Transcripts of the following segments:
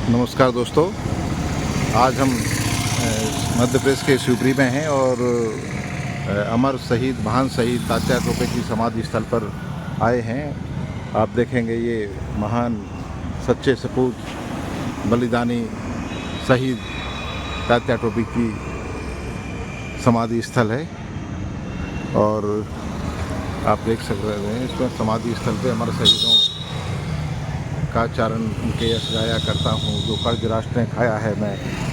नमस्कार दोस्तों। आज हम मध्य प्रदेश के शिवपुरी में हैं और अमर शहीद महान शहीद तात्या टोपे की समाधि स्थल पर आए हैं। आप देखेंगे ये महान सच्चे सपूत बलिदानी शहीद तात्या टोपे की समाधि स्थल है और आप देख सकते हैं इसमें समाधि स्थल पे अमर शहीदों का चरण उनके यश गाया करता हूँ। जो कर्ज राष्ट्र ने खाया है मैं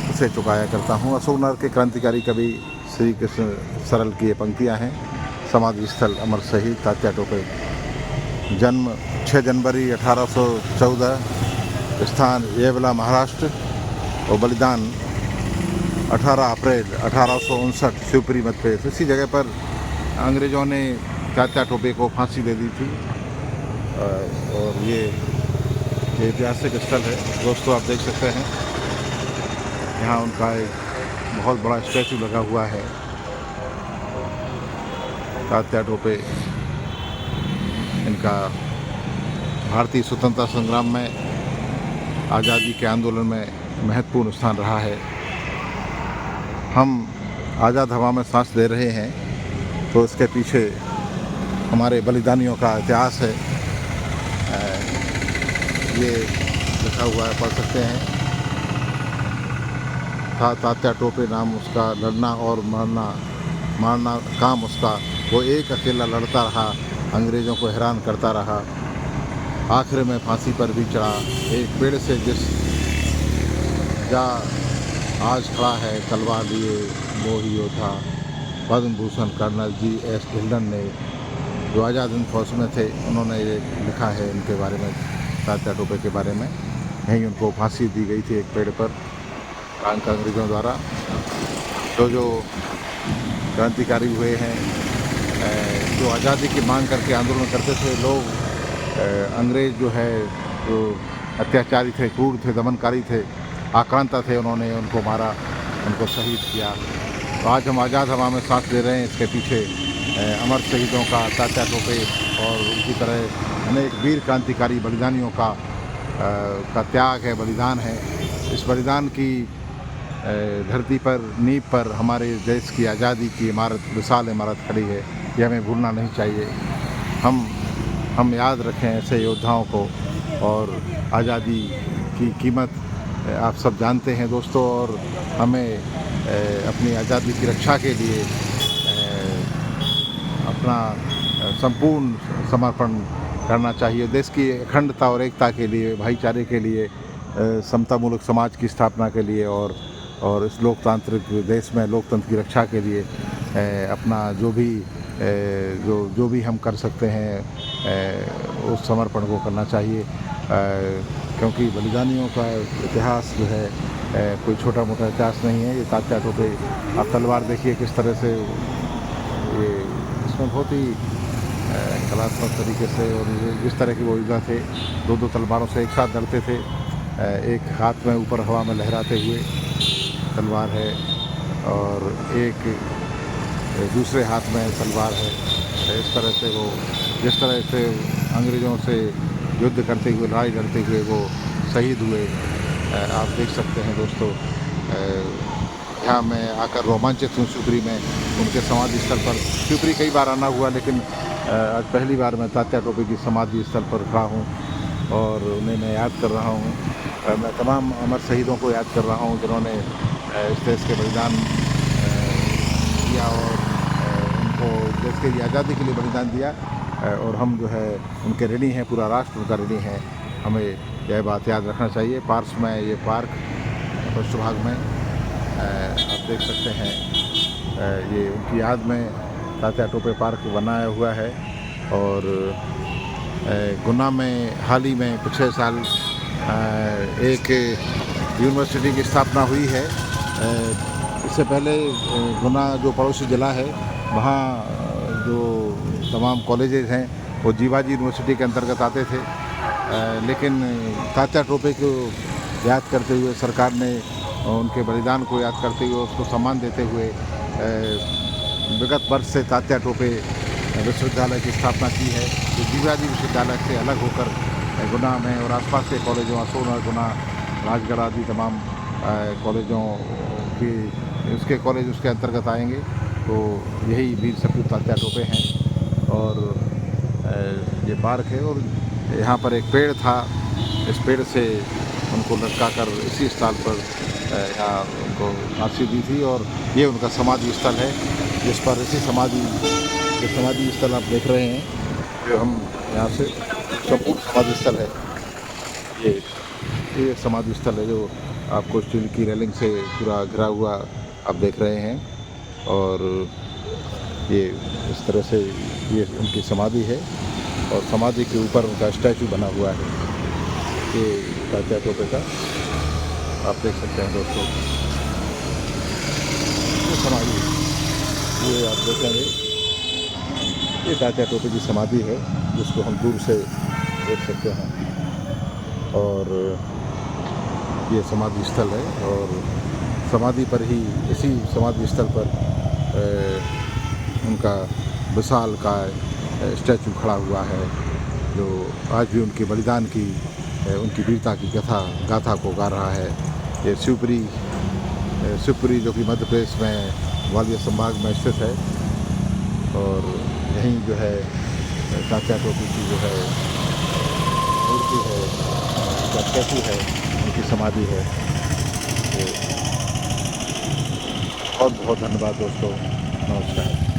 उसे चुकाया करता हूँ। अशोकनगर के क्रांतिकारी कवि श्री कृष्ण सरल की ये पंक्तियाँ हैं। समाधि स्थल अमर शहीद तात्या टोपे। जन्म 6 जनवरी 1814, स्थान येवला महाराष्ट्र और बलिदान 18 अप्रैल 1859 शिवपुरी मध्य प्रदेश। इसी जगह पर अंग्रेज़ों ने तात्या टोपे को फांसी दे दी थी और ये ऐतिहासिक स्थल है दोस्तों। आप देख सकते हैं यहाँ उनका एक बहुत बड़ा स्टैचू लगा हुआ है। तात्या टोपे इनका भारतीय स्वतंत्रता संग्राम में आज़ादी के आंदोलन में महत्वपूर्ण स्थान रहा है। हम आज़ाद हवा में सांस ले रहे हैं तो इसके पीछे हमारे बलिदानियों का इतिहास है। ये लिखा हुआ है, पढ़ सकते हैं। था तात्या टोपे नाम उसका, लड़ना और मारना काम उसका। वो एक अकेला लड़ता रहा, अंग्रेज़ों को हैरान करता रहा। आखिर में फांसी पर भी चढ़ा, एक पेड़ से जिस जा आज खड़ा है तलवार लिए वो ही योद्धा। Padma Bhushan colonel G.S. ढिल्लन ने जो आज़ाद हिंद फौज में थे, उन्होंने ये लिखा है इनके बारे में, तात्या टोपे के बारे में। यहीं उनको फांसी दी गई थी एक पेड़ पर अंग्रेज़ों द्वारा। जो क्रांतिकारी हुए हैं, जो आज़ादी की मांग करके आंदोलन करते थे लोग, अंग्रेज़ जो है जो अत्याचारी थे, क्रूर थे, दमनकारी थे, आक्रांता थे, उन्होंने उनको मारा, उनको शहीद किया। तो आज हम आज़ाद हवा में सांस ले रहे हैं। इसके पीछे अमर शहीदों का, तात्या टोपे और उसी तरह अनेक वीर क्रांतिकारी बलिदानियों का त्याग है, बलिदान है। इस बलिदान की धरती पर, नींव पर हमारे देश की आज़ादी की इमारत, विशाल इमारत खड़ी है। ये हमें भूलना नहीं चाहिए। हम याद रखें ऐसे योद्धाओं को और आज़ादी की कीमत आप सब जानते हैं दोस्तों। और हमें अपनी आज़ादी की रक्षा के लिए अपना संपूर्ण समर्पण करना चाहिए। देश की अखंडता और एकता के लिए, भाईचारे के लिए, समतामूलक समाज की स्थापना के लिए और इस लोकतांत्रिक देश में लोकतंत्र की रक्षा के लिए अपना जो भी हम कर सकते हैं उस समर्पण को करना चाहिए। क्योंकि बलिदानियों का इतिहास जो है कोई छोटा मोटा इतिहास नहीं है। ये तात्या टोपे, आप तलवार देखिए किस तरह से, ये इसमें बहुत ही कलात्मक तरीके से, और जिस तरह की वो योद्धा थे, दो तलवारों से एक साथ लड़ते थे। एक हाथ में ऊपर हवा में लहराते हुए तलवार है और एक दूसरे हाथ में तलवार है। इस तरह से वो, जिस तरह से अंग्रेज़ों से युद्ध करते हुए, लड़ाई लड़ते हुए वो शहीद हुए, आप देख सकते हैं दोस्तों। यहाँ मैं आकर रोमांचित हूँ शिवपुरी में, उनके समाधि स्थल पर। शिवपुरी कई बार आना हुआ, लेकिन आज पहली बार मैं तात्या टोपे की समाधि स्थल पर खड़ा हूँ और उन्हें मैं याद कर रहा हूँ। मैं तमाम अमर शहीदों को याद कर रहा हूँ जिन्होंने इस देश के बलिदान दिया और उनको देश के लिए, आज़ादी के लिए बलिदान दिया। और हम जो है उनके ऋणी हैं, पूरा राष्ट्र उनका ऋणी है। हमें यह बात याद रखना चाहिए। पार्स में ये पार्क, पश्चिम भाग में आप देख सकते हैं, ये उनकी याद में तात्या टोपे पार्क बनाया हुआ है। और गुना में हाल ही में पिछले साल एक यूनिवर्सिटी की स्थापना हुई है। इससे पहले गुना जो पड़ोसी ज़िला है, वहाँ जो तमाम कॉलेजेस हैं वो जीवाजी यूनिवर्सिटी के अंतर्गत आते थे। लेकिन तात्या टोपे को याद करते हुए सरकार ने उनके बलिदान को याद करते हुए, उसको सम्मान देते हुए विगत वर्ष से तात्या टोपे विश्वविद्यालय की स्थापना की है, जो जीवाजी विश्वविद्यालय से अलग होकर गुना में और आसपास के कॉलेजों, अशोकनगर, गुना राजगढ़ आदि तमाम कॉलेजों की उसके कॉलेज उसके अंतर्गत आएंगे। तो यही वीर सपूत तात्या टोपे हैं और ये पार्क है और यहाँ पर एक पेड़ था, इस पेड़ से उनको लटका कर इसी स्थान पर यहाँ उनको फांसी दी थी और ये उनका समाधि स्थल है, जिस पर इसी समाधि स्थल आप देख रहे हैं, जो हम यहाँ से संपूर्ण समाधि स्थल है। ये समाधि स्थल है जो आपको स्टील की रेलिंग से पूरा घिरा हुआ आप देख रहे हैं और ये इस तरह से ये उनकी समाधि है और समाधि के ऊपर उनका स्टैचू बना हुआ है, ये तात्या टोपे का आप देख सकते हैं दोस्तों। ये समाधि ये आप देखेंगे, ये तात्या टोपे की समाधि है जिसको हम दूर से देख सकते हैं और ये समाधि स्थल है और समाधि पर ही इसी समाधि स्थल पर उनका विशाल का स्टैचू खड़ा हुआ है जो आज भी उनके बलिदान की उनकी वीरता की गाथा को गा रहा है। ये शिवपुरी जो कि मध्य प्रदेश में ग्वालियर संभाग में स्थित है और यहीं जो है तात्या टोपे की जो है मूर्ति है, उनका स्टैचू है, उनकी समाधि है। बहुत बहुत धन्यवाद दोस्तों, नमस्कार।